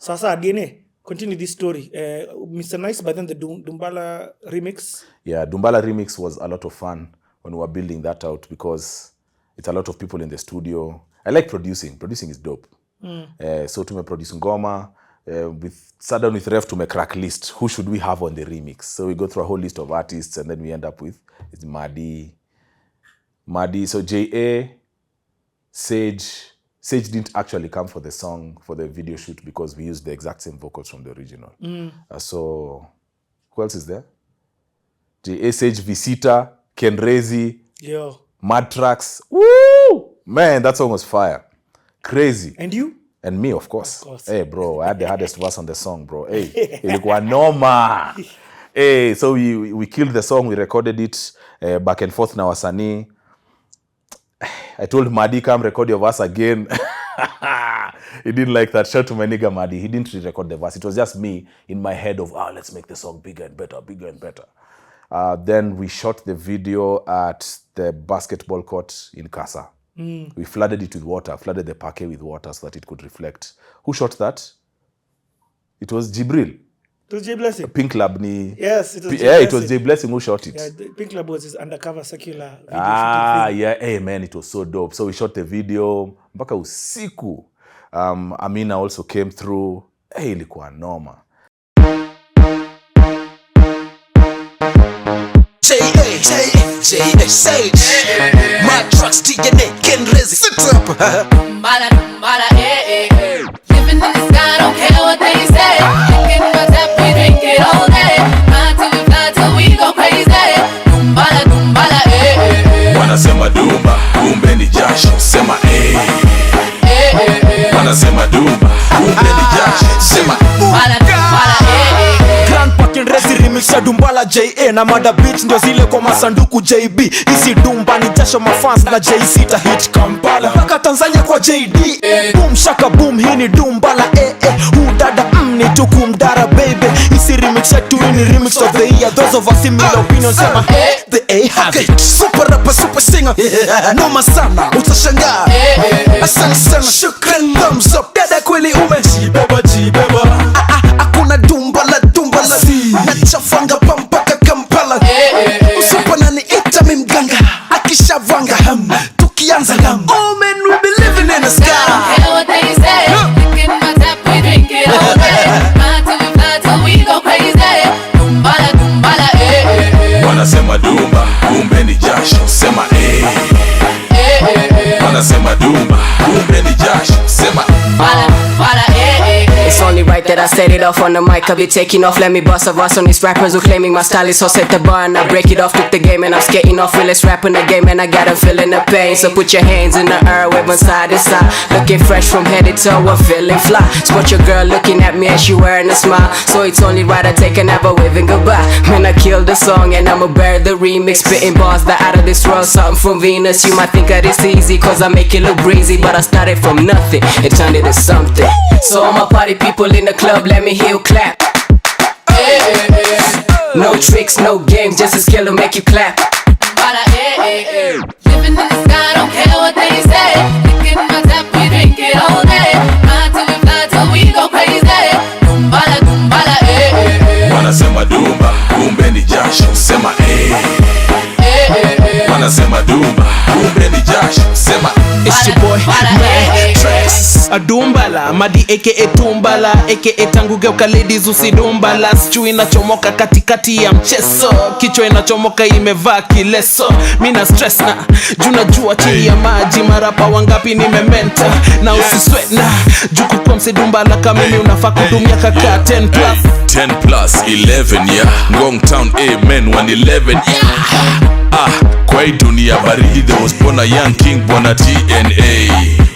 Sasa DNA, continue this story. Mr. Nice, but then the Dumbala remix. Yeah, Dumbala remix was a lot of fun when we were building that out because it's a lot of people in the studio. I like producing. Producing is dope. So to me produce ngoma, sat down with Ref to make crack list. Who should we have on the remix? So we go through a whole list of artists and then we end up with it's Madi. So J.A., Sage didn't actually come for the song, for the video shoot because we used the exact same vocals from the original. So who else is there? J.A., Sage, Visita, Ken Rezi, Mad Tracks. Woo! Man, that song was fire. Crazy. And you? And me, of course. Hey, bro, I had the hardest verse on the song, bro. Hey, ilikuwa noma. Hey, so we killed the song, we recorded it back and forth na wasanii. I told Madi, come record your verse again. He didn't like that. Shout to my nigga Madi. He didn't re-record the verse. It was just me in my head of, let's make the song bigger and better, bigger and better. Then we shot the video at the basketball court in Casa. We flooded it with water, flooded the parquet with water so that it could reflect. Who shot that? It was Jibril. It was Jay Blessing. Pink Lab ni... Yes, it was Jay Blessing. It was Jay Blessing who shot it. Yeah, the Pink Lab was his undercover secular video yeah. Hey, man, it was so dope. So we shot the video. Mpaka usiku. Amina also came through. Hey, ilikuwa noma. J.A. Sage, Mad Tracks, DNA, Ken Rezi, sit up. Dumbala, living in the sky, don't care what they say. Drinking my tap, we drink it all day. Fly till we go crazy. Dumbala, Wanasema dumba, kumbe ni jasho, sema Wanasema dumba, kumbe ni jasho, sema Rezi remix ya Dumbala J.A. na Mada Beats ndio zile kwa masanduku JB. Isi dumba ni jasho mafans na J.C. ta hit Kampala mpaka Tanzania kwa JD. Boom shaka boom, hii ni Dumbala Dada ni tukumdara baby. Isi remix ya tu ni remix of the year. Those of us similar opinions sema the A have it. Super rapper, super singer, noma sana, utashangaa. Asante sana, shukran, thumbs up. Dada kweli umejibeba. Hakuna Dumbala nachafanga pampaka Kampala. Usipana ni ita mimganga akishavanga tukianza gamba. Oh man, we be living in the sky. I don't care what they say. Drinking my tap, we drink it all day. Fly till we go crazy. Dumbala, Wanasema dumba, kumbe ni jasho, sema Wanasema dumba, kumbe ni jasho, sema It's only right that I set it off on the mic. I'll be taking off, let me bust a verse on these rappers who claiming my style is so set the bar and I break it off, took the game and I'm skating off, realest rap in the game and I got 'em feeling the pain. So put your hands in the air, wave one side to side, looking fresh from head to toe, I'm feeling fly. Spot your girl looking at me and she wearing a smile, so it's only right I take another waving goodbye. Man, I kill the song and I'ma bear the remix, spitting bars that out of this world, something from Venus. You might think that it's easy cause I make it look breezy, but I started from nothing and turned it into something. So all my party people in the club, let me hear you clap. No tricks, no games, just a skill to make you clap. Living in the sky, don't care what they say. Drinking my tap, we drink it all day. Fly till we go crazy. Dumbala, Wanasema dumba, kumbe ni jasho, sema Wanasema dumba, kumbe ni jasho, sema It's your boy, man, Tracks. Dumbala, Madi aka Tumbala, aka tangu geuka ladies usidumbala. Sijui inachomoka katikati ya mchezo, kichwa inachomoka imevaa kileso. Mina stress na jua chini ya maji, marapa wangapi nimementa na usisweat na juku kwa msedumbala kama mimi unafaa kudumia kaka 10 plus 10 plus 11 yeah. Ngong Town amen 111 yeah. Kwa hii dunia baridi there was born a young king bwana TNA.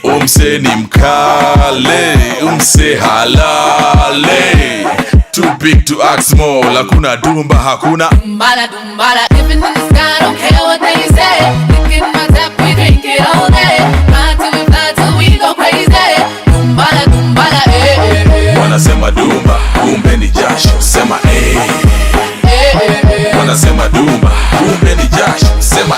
Umse ni mkale, umse halale. Too big to ask small, hakuna dumba, hakuna Dumbala, living in the sky, don't care what they say. Drinking my tap, we drink it all day. Fly till we go crazy. Dumbala, Wanasema dumba, kumbe ni jasho, sema Wanasema dumba, kumbe ni jasho, sema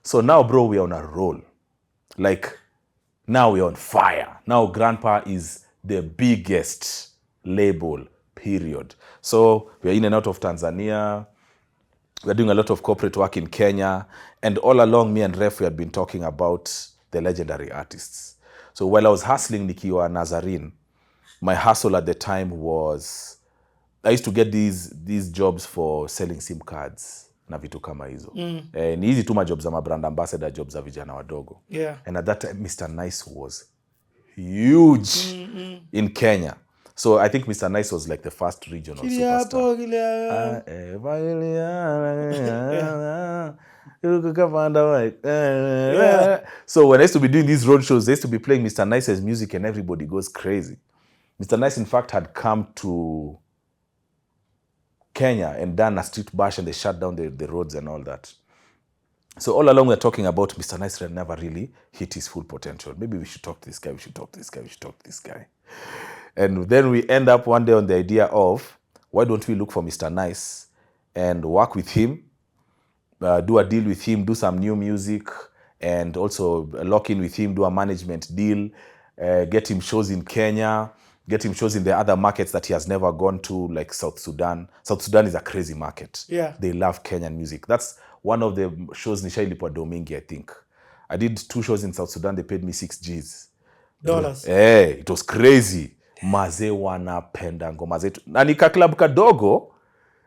So now, bro, we're on a roll. Like, now we're on fire. Now Grandpa is the biggest label, period. So we're in and out of Tanzania. We're doing a lot of corporate work in Kenya. And all along, me and Ref, we had been talking about the legendary artists. So while I was hustling nikiwa Nazarene, my hustle at the time was, I used to get these jobs for selling SIM cards na vitu kama hizo. Ni hizi tu majobs za brand ambassador, jobs za vijana wadogo. Yeah. And at that time, Mr. Nice was huge in Kenya. So I think Mr. Nice was like the first regional superstar. So when I used to be doing these road shows, they used to be playing Mr. Nice's music and everybody goes crazy. Mr. Nice, in fact, had come to Kenya and done a street bash and they shut down the roads and all that. So all along we're talking about Mr. Nice never really hit his full potential. Maybe we should talk to this guy, we should talk to this guy, we should talk to this guy. And then we end up one day on the idea of, why don't we look for Mr. Nice and work with him, do a deal with him, do some new music, and also lock in with him, do a management deal, get him shows in Kenya, get him shows in the other markets that he has never gone to, like South Sudan. South Sudan is a crazy market. Yeah. They love Kenyan music. That's one of the shows nishailipwa Domingi, I think. I did 2 shows in South Sudan. They paid me $6. Hey, it was crazy. Maze wanapenda ngoma zetu. Na nika club kadogo.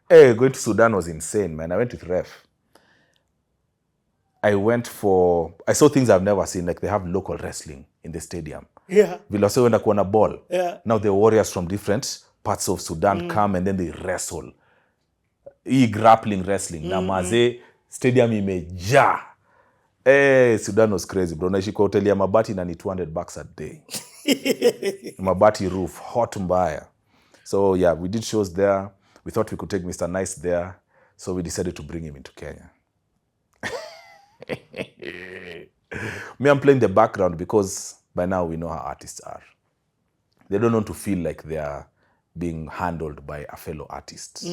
Hey, going to Sudan was insane, man. I went with Ref. I saw things I've never seen. Like they have local wrestling in the stadium. Yeah. Vile wase wenda kuona ball. Yeah. Now the warriors from different parts of Sudan come and then they wrestle. Grappling wrestling. Na maze, stadium imejaa. Sudan was crazy, bro. Naishi kwa hoteli ya mabati na ni $200 a day. Mabati roof, hot mbaya. So yeah, we did shows there. We thought we could take Mr. Nice there. So we decided to bring him into Kenya. Me, I'm playing the background because by now we know how artists are. They don't want to feel like they are being handled by a fellow artist.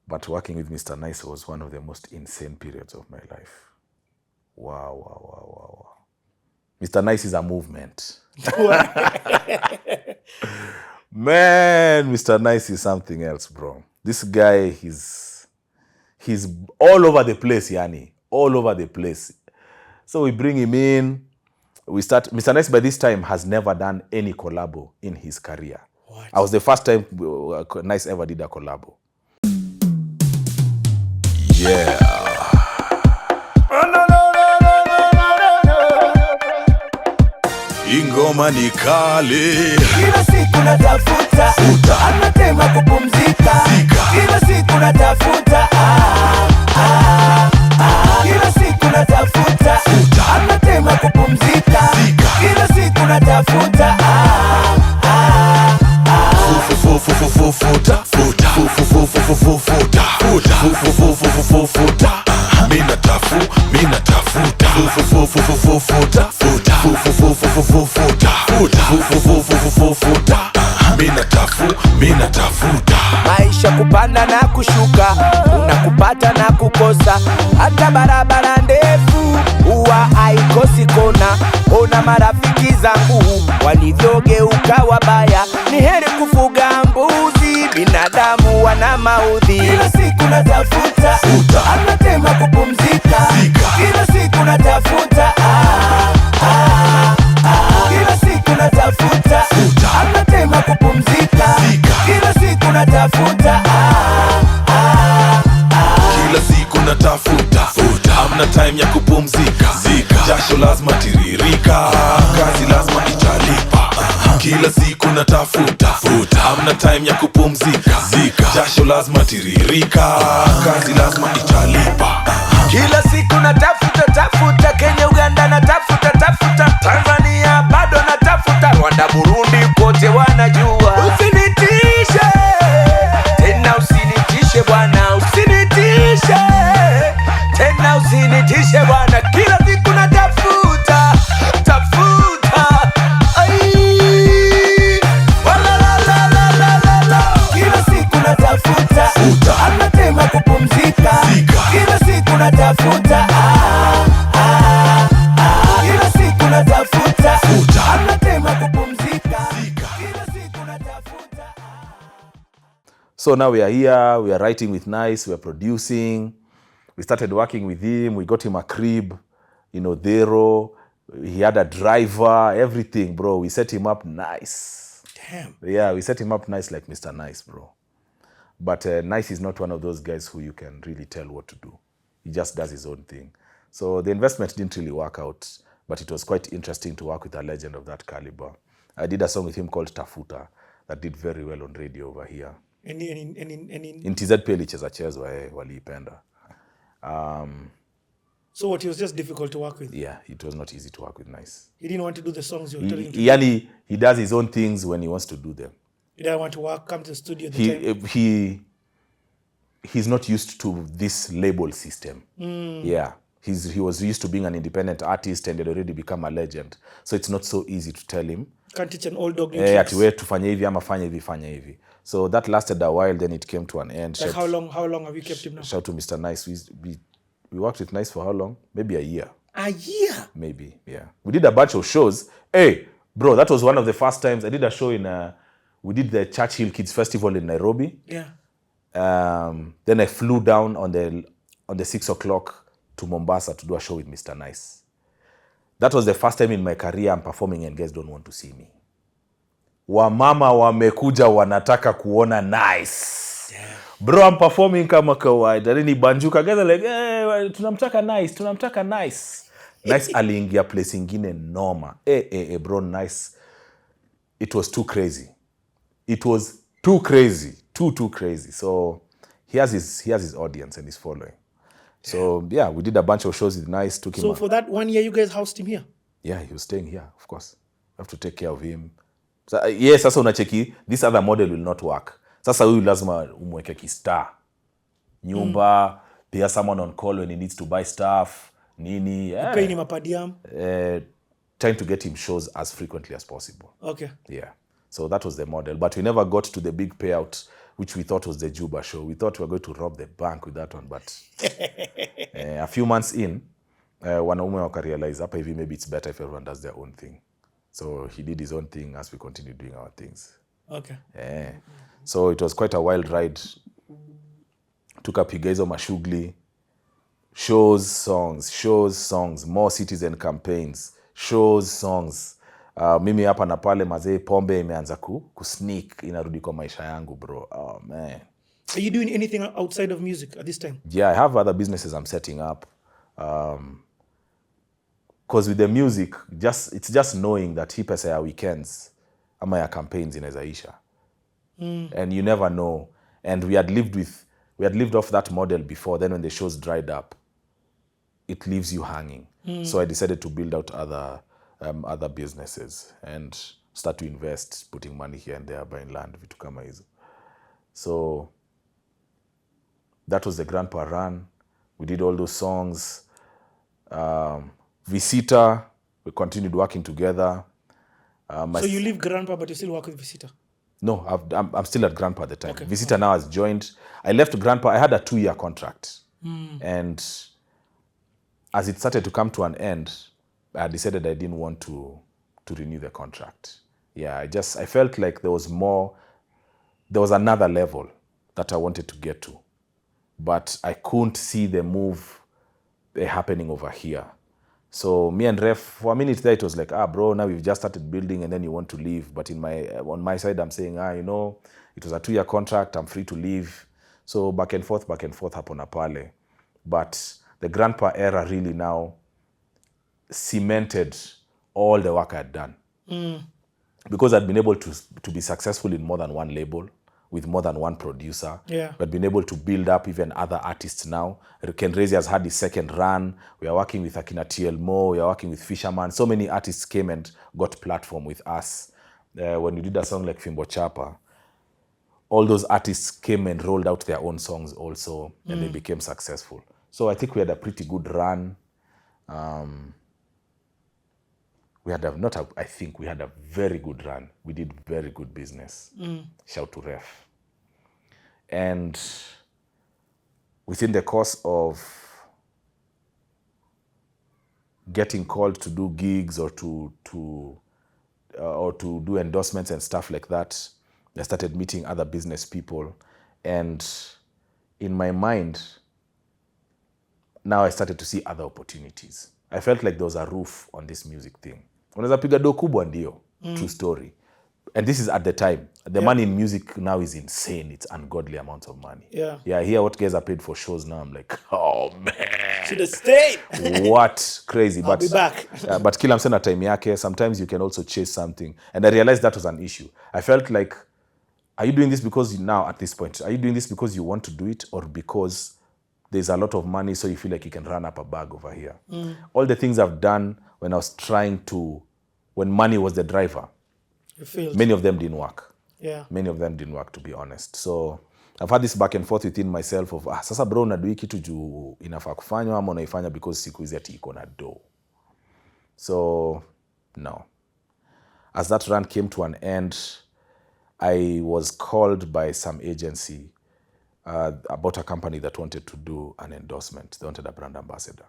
But working with Mr. Nice was one of the most insane periods of my life. Wow. Mr. Nice is a movement. Man, Mr. Nice is something else, bro. This guy, he's all over the place, yani. All over the place. So we bring him in. We start. Mr. Nice by this time has never done any collabo in his career. What? I was the first time Nice ever did a collabo. Yeah. Ingoma ni kali. Kila siku natafuta anatema kupumzika. Kila siku natafuta kila siku natafuta anatema kupumzika. Kila siku natafuta maisha kupanda na kushuka, unakupata na kukosa, hata barabara ndefu huwa haikosi kona. Ona marafiki zangu walivyogeuka wabaya, ni heri kufuga mbuzi, binadamu wana maudhi. Kila siku natafuta anatema kupumzika. Kila siku natafuta kila siku natafuta anatema kupumzika. Kila siku natafuta kila siku natafuta hamna time ya kupumzika. Jasho lazima tiririka, kazi lazima italipa. Kila siku natafuta hamna time ya kupumzika. Jasho lazima tiririka, kazi lazima italipa. kila siku natafuta Kenya, Uganda natafuta Tanzania bado natafuta, Rwanda, Burundi kote wanajua. Usinitishe tena, usinitishe bwana, usinitishe tena, usinitishe bwana. Kila siku natafuta kila siku natafuta anatema kupumzika. Kila siku natafuta So now we are here, we are writing with Nice, we are producing. We started working with him, we got him a crib, you know, Dero. He had a driver, everything, bro. We set him up nice. Damn. Yeah, we set him up nice like Mr. Nice, bro. But Nice is not one of those guys who you can really tell what to do. He just does his own thing. So the investment didn't really work out, but it was quite interesting to work with a legend of that caliber. I did a song with him called Tafuta that did very well on radio over here. In TZ pia ilichezwa waliipenda. So what, he was just difficult to work with? Yeah, it was not easy to work with Nice. He didn't want to do the songs you were telling him to He does his own things when he wants to do them. He didn't want to work, come to the studio at the time? He's not used to this label system. Yeah, he was used to being an independent artist and had already become a legend. So it's not so easy to tell him. Can't teach an old dog new tricks. Ati tufanye hivi ama fanya hivi. So that lasted a while, then it came to an end. Like how long have you kept him now? Shout to Mr. Nice. We worked with Nice for how long? Maybe a year. A year? Maybe, yeah. We did a bunch of shows. Hey, bro, that was one of the first times I did a show we did the Churchill Kids Festival in Nairobi. Yeah. Then I flew down on the 6 o'clock to Mombasa to do a show with Mr. Nice. That was the first time in my career I'm performing and guys don't want to see me. Wamama wamekuja wanataka kuona Nice. Yeah. Bro, I'm performing kama kawaida. Then Banjuka guys are like, hey, tunamtaka Nice. Nice aliingia place ingine noma. Bro, Nice. It was too crazy. It was too crazy. Too crazy. So he has his audience and his following. So yeah, we did a bunch of shows with Nice. Took him. So for that 1 year, you guys housed him here? Yeah, he was staying here, of course. We have to take care of him. So, yes, sasa unacheki, this other model will not work. Sasa huyu lazima umweke ki-star. Nyumba, pay someone on call when he needs to buy stuff, nini. Yeah. Pay him a per diem? Trying to get him shows as frequently as possible. Okay. Yeah. So that was the model. But we never got to the big payout, which we thought was the Juba show. We thought we were going to rob the bank with that one. But a few months in, wanaume wakarealize, hapa hivi maybe it's better if everyone does their own thing. So he did his own thing as we continued doing our things. Okay. Yeah. So it was quite a wild ride. Tukapiga hizo mashughuli. Shows, songs, more citizen campaigns. Shows, songs. Mimi hapa na pale mazee pombe imeanza kusneak inarudi kwa maisha yangu, bro. Oh man. Are you doing anything outside of music at this time? Yeah, I have other businesses I'm setting up. Because with the music, it's just knowing that hii pesa ya weekends ama ya campaigns inawezaisha. And you never know. And we had lived off that model before. Then when the shows dried up, it leaves you hanging. So I decided to build out other businesses and start to invest, putting money here and there, buying land, vitu kama hizo. So that was the Grandpa Run. We did all those songs. Visita, we continued working together. So you leave Grandpa, but you still work with Visita? No, I'm still at Grandpa at the time. Okay. Visita now has joined. I left Grandpa. I had a 2-year contract. And as it started to come to an end, I decided I didn't want to renew the contract. Yeah, I felt like there was another level that I wanted to get to. But I couldn't see the move happening over here. So me and Ref, for a minute there, it was like, bro, now we've just started building and then you want to leave. But on my side, I'm saying, it was a 2-year contract, I'm free to leave. So back and forth hapo na pale. But the Grandpa era really now cemented all the work I had done. Because I'd been able to be successful in more than one label, with more than one producer. Yeah. We'd been able to build up even other artists now. Ken Rezi has had his second run. We are working with Akina TL Mo. We are working with Fisherman. So many artists came and got platform with us. When we did a song like Fimbo Chapa, all those artists came and rolled out their own songs also, and they became successful. So I think we had a pretty good run. We had a very good run. We did very good business. Shout to Ref. And within the course of getting called to do gigs or to do endorsements and stuff like that, I started meeting other business people. And in my mind, now I started to see other opportunities. I felt like there was a roof on this music thing. Unaweza piga do kubwa ndio, true story. And this is at the time. The money in music now is insane. It's ungodly amounts of money. Yeah. Yeah, I hear what guys are paid for shows now. I'm like, oh man. Should have stayed. What? Crazy. I'll be back. But kila msee na time yake. Sometimes you can also chase something. And I realized that was an issue. I felt like, are you doing this because now at this point, are you doing this because you want to do it or because there's a lot of money so you feel like you can run up a bag over here? All the things I've done when I was when money was the driver, many of them didn't work. Yeah. Many of them didn't work, to be honest. So I've had this back and forth within myself of, sasa bro, unadui kitu juu inafaa kufanywa ama unaifanya because siku hizi ati iko na do. So, no. As that run came to an end, I was called by some agency about a company that wanted to do an endorsement. They wanted a brand ambassador.